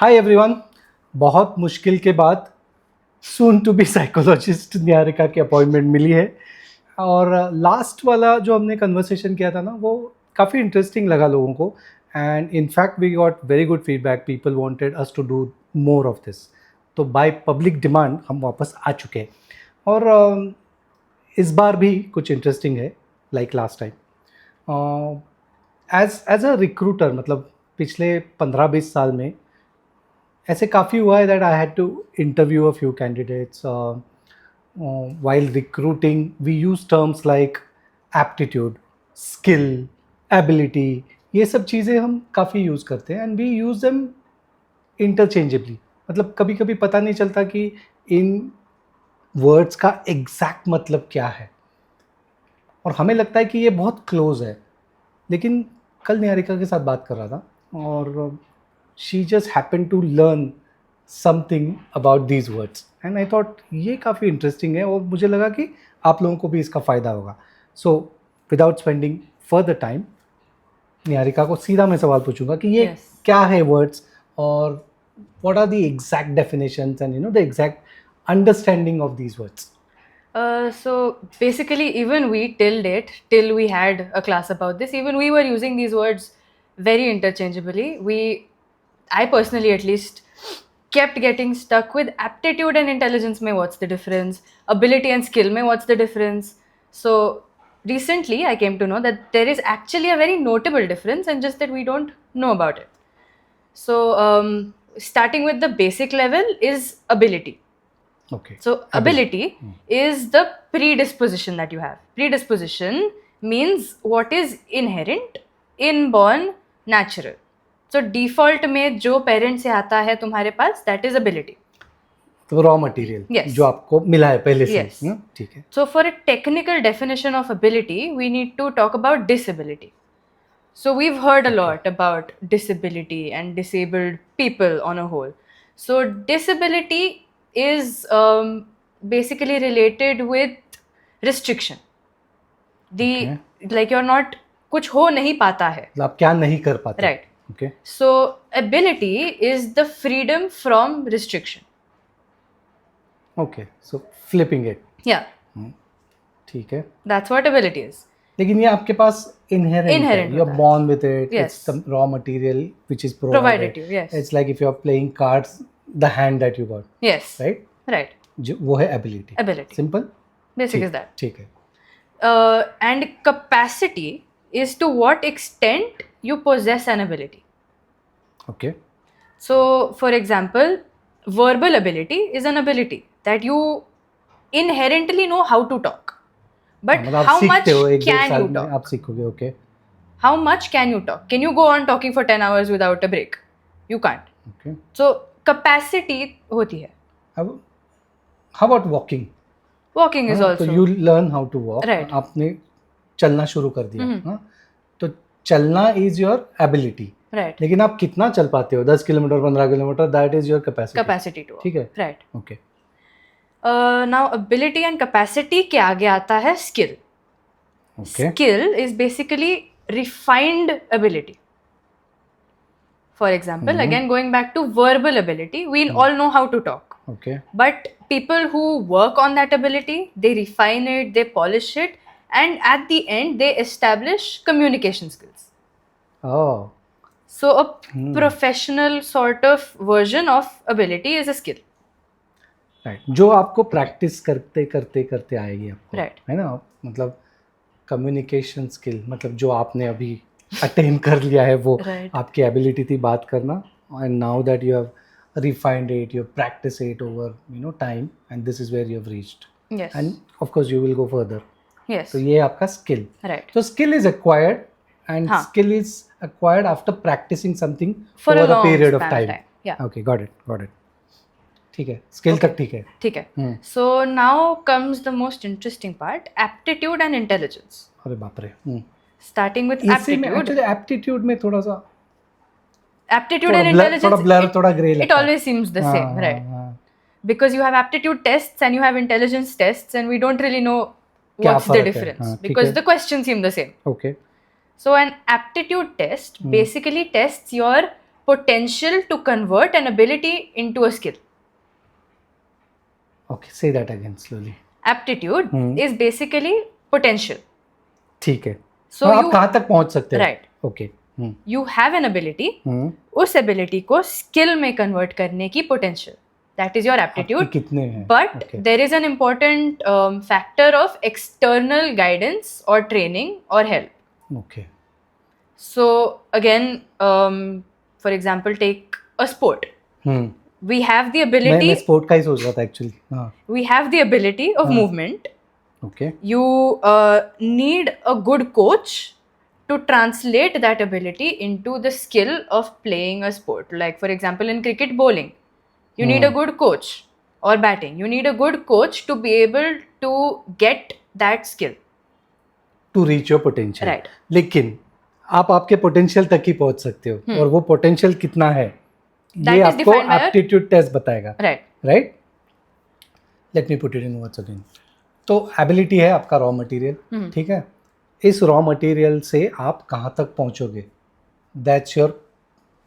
Hi everyone, बहुत मुश्किल के बाद soon to be psychologist Niharika की अपॉइंटमेंट मिली है। और लास्ट वाला जो हमने कन्वर्सेशन किया था ना, वो काफ़ी इंटरेस्टिंग लगा लोगों को। And in fact we got very good feedback, people wanted us to do more of this. तो बाय पब्लिक डिमांड हम वापस आ चुके हैं। और इस बार भी कुछ इंटरेस्टिंग है, like last time. As a recruiter, मतलब पिछले 15-20 साल में ऐसे काफ़ी हुआ है that I had to interview a few candidates. while recruiting we use terms like aptitude, skill, ability। ये सब चीज़ें हम काफ़ी यूज़ करते हैं and we use them interchangeably. मतलब कभी कभी पता नहीं चलता कि इन वर्ड्स का एग्जैक्ट मतलब क्या है, और हमें लगता है कि ये बहुत क्लोज है। लेकिन कल निहारिका के साथ बात कर रहा था और she just happen to learn something about these words and I thought ये काफ़ी इंटरेस्टिंग है और मुझे लगा कि आप लोगों को भी इसका फ़ायदा होगा। So without spending further time, Niharika को सीधा मैं सवाल पूछूंगा कि ये क्या है वर्ड्स, और what are the exact definitions and the exact understanding of these words. So basically, even we till we had a class about this, even we were using these words very interchangeably. I personally at least, kept getting stuck with aptitude and intelligence. Mein, what's the difference? Ability and skill, mein, what's the difference? So recently, I came to know that there is actually a very notable difference, and just that we don't know about it. So starting with the basic level is ability. Okay. So ability is the predisposition that you have. Predisposition means what is inherent, inborn, natural. So default में जो parent से आता है तुम्हारे पास, that is ability. तो raw material Yes. जो आपको मिला है पहले से। Yes. ठीक है। So for a technical definition of ability, we need to talk about disability. So we've heard a lot about disability and disabled people on a whole. So disability is basically related with restriction. Like you're not, कुछ हो नहीं पाता है. आप क्या नहीं कर पाते. Right. Okay. So ability is the freedom from restriction. Okay. So flipping it. Yeah. ठीक है. That's what ability is. लेकिन ये आपके पास inherent है. You're born with it. Yes. It's the raw material which is provided to you. Yes. It's like if you're playing cards, the hand that you got. Yes. Right. Right. जो वो है ability. Ability. Simple. Basic is that. ठीक है. And capacity is to what extent you possess an ability. Okay. So, for example, verbal ability is an ability that you inherently know how to talk. But how much can you talk? आप सीखोगे. Okay. How much can you talk? Can you go on talking for 10 hours without a break? You can't. Okay. So, capacity होती है. How about walking? Walking is also. तो you learn how to walk. Right. आपने चलना शुरू कर दिया. तो चलना is your ability. Right. लेकिन आप कितना चल पाते हो, 10 kilometre, 15 kilometre, that is your capacity. Capacity to walk. ठीक है. Right. Okay. Now ability and capacity के आगे आता है skill. Okay. Skill is basically refined ability. For example, again going back to verbal ability, we all know how to talk. Okay. But people who work on that ability, they refine it, they polish it, and at the end they establish communication skills. Oh. So a professional sort of version of ability is a skill. Right. जो आपको practice करते करते करते आएगी आपको. Right. है ना. मतलब कम्युनिकेशन स्किल, मतलब जो आपने अभी अटेन कर लिया है वो Right. आपकी एबिलिटी थी बात करना, and now that you have refined it, you practice it over time, and this is where you have reached. Yes. And of course you will go further. Yes. So ये आपका skill. Right. So skill is acquired, and skill is acquired after practicing something for over a period of time. Yeah. Okay, got it. ठीक है. Skill तक ठीक है. ठीक है. So now comes the most interesting part: aptitude and intelligence. अरे बाप रे. Starting with aptitude. Actually aptitude में थोड़ा सा aptitude and intelligence, थोड़ा blur, थोड़ा grey it always seems the same, right? Because you have aptitude tests and you have intelligence tests, and we don't really know what's the difference because the questions seem the same. Okay. So an aptitude test basically tests your potential to convert an ability into a skill. Okay, say that again slowly. Aptitude Hmm. is basically potential. ठीक है. So आप you कहाँ तक पहुँच सकते हो? right. Okay. You have an ability. उस ability को skill में convert करने की potential. That is your aptitude. आपकी कितने हैं? But Okay. there is an important factor of external guidance or training or help. Okay. So again, for example, take a sport. We have the ability. मैं sport का ही सोच रहा था actually. हाँ. We have the ability of movement. Okay. You need a good coach to translate that ability into the skill of playing a sport. Like for example, in cricket, bowling, you need a good coach, or batting, you need a good coach to be able to get that skill. To reach your potential. Right. लेकिन आप आपके potential तक ही पहुंच सकते हो और वो potential कितना है ये is आपको defined by your- aptitude test बताएगा. Right. Right. Let me put it in words again. तो एबिलिटी है आपका रॉ मटेरियल. ठीक है. इस रॉ मटेरियल से आप कहाँ तक पहुंचोगे? That's your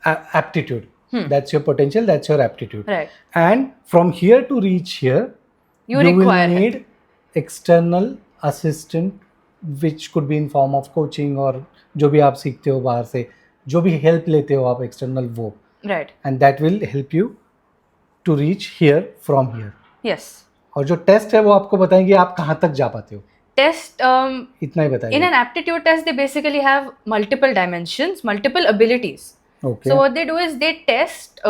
aptitude. That's your potential. That's your aptitude. Right. And from here to reach here You you will require help. need external assistant which could be in form of coaching और जो भी आप सीखते हो बाहर से, जो भी हेल्प लेते हो आप एक्सटर्नल वो, Right. and that will help you to reach here from here. Yes. और जो टेस्ट है वो आपको बताएंगे आप कहाँ तक जा पाते हो. Test. इतना ही In बताएंगे. an aptitude test, they basically have multiple dimensions, multiple abilities. Okay. So what they do is they test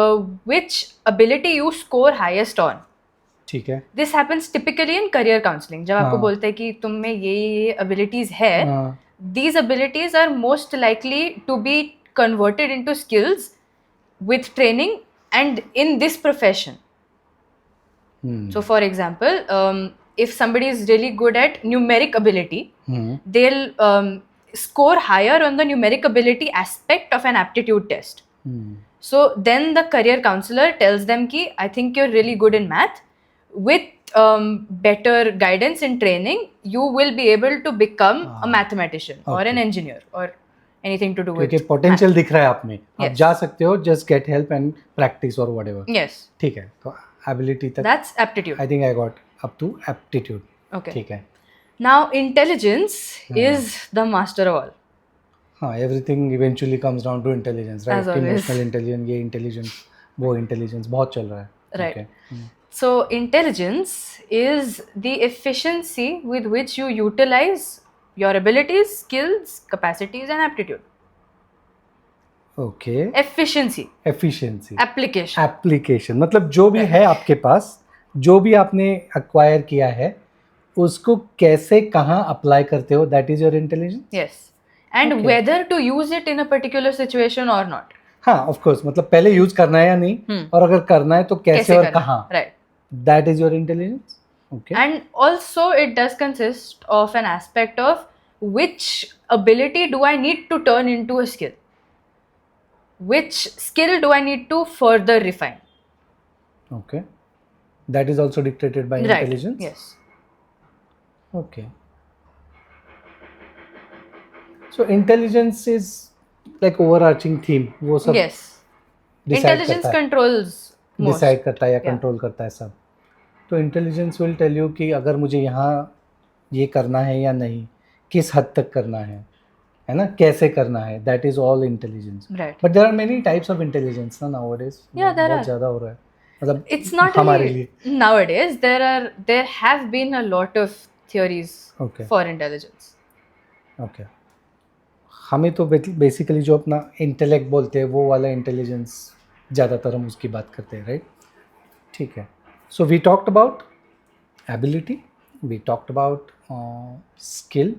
which ability you score highest on. ठीक है. This happens typically in career counseling. जब आपको हाँ. बोलते हैं कि तुम में ये abilities है, हाँ. these abilities are most likely to be converted into skills with training and in this profession. So for example, if somebody is really good at numeric ability, they'll score higher on the numeric ability aspect of an aptitude test. So then the career counselor tells them ki, I think you're really good in math. With better guidance and training, you will be able to become a mathematician or an engineer or anything to do with क्योंकि potential दिख रहा है आप में, आप Yes. जा सकते हो. Just get help and practice और व्हाटएवर. Yes, ठीक है. तो एबिलिटी तक that's aptitude. I think I got up to aptitude. Okay. ठीक है. Now intelligence is the master of all. हाँ, everything eventually comes down to intelligence, right. As always. Emotional intelligence, ये intelligence, वो intelligence बहुत चल रहा है. Right. Okay. So intelligence is the efficiency with which you utilize your abilities, skills, capacities and aptitude. Okay. Efficiency, efficiency, application. Application, मतलब जो भी है आपके पास, जो भी आपने अक्वायर किया है उसको कैसे कहाँ अप्लाई करते हो, that is your intelligence. Yes. And Okay. whether to use it in a particular situation or not. हाँ, ऑफ कोर्स, मतलब पहले यूज करना है या नहीं, और अगर करना है तो कैसे और करना? कहाँ, Right. That is your intelligence. Okay. And also it does consist of an aspect of which ability do I need to turn into a skill? Which skill do I need to further refine? Okay. That is also dictated by Right. intelligence. Yes. Okay. So intelligence is like overarching theme. वो सब Yes. decide Intelligence करता है, controls most. decide करता है या Yeah. Control करता है सब. तो इंटेलिजेंस विल टेल यू कि अगर मुझे यहाँ ये करना है या नहीं, किस हद तक करना है ना, कैसे करना है. That is all intelligence. Right. But there are many types of intelligence ना नाउअडेज. Yeah, there बहुत are. ज़्यादा हो रहा है, मतलब It's not हमारे really लिए. nowadays. There have been a lot of theories Okay. for intelligence. Okay. हमें तो बेसिकली जो अपना इंटेलेक्ट बोलते हैं वो वाला इंटेलिजेंस ज़्यादातर हम उसकी बात करते हैं, राइट. ठीक है. So we talked about ability, we talked about skill,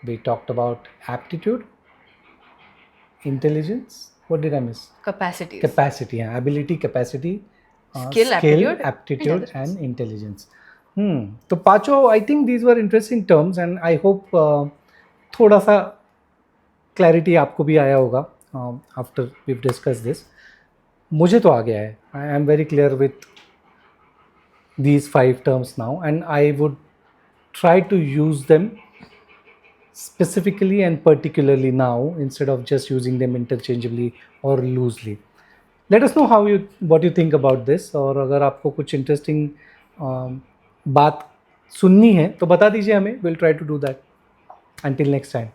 we talked about aptitude, intelligence. What did I miss? Capacities. Capacity. हाँ, ability, capacity, Skill, aptitude, aptitude intelligence. And intelligence. तो पांचों I think these were interesting terms and I hope थोड़ा सा clarity आपको भी आया होगा after we discuss this. मुझे तो आ गया है. I am very clear with these 5 terms now, and I would try to use them specifically and particularly now instead of just using them interchangeably or loosely. Let us know how you what you think about this, और अगर आपको कुछ interesting बात सुननी है तो बता दीजिए हमें, will try to do that. Until next time.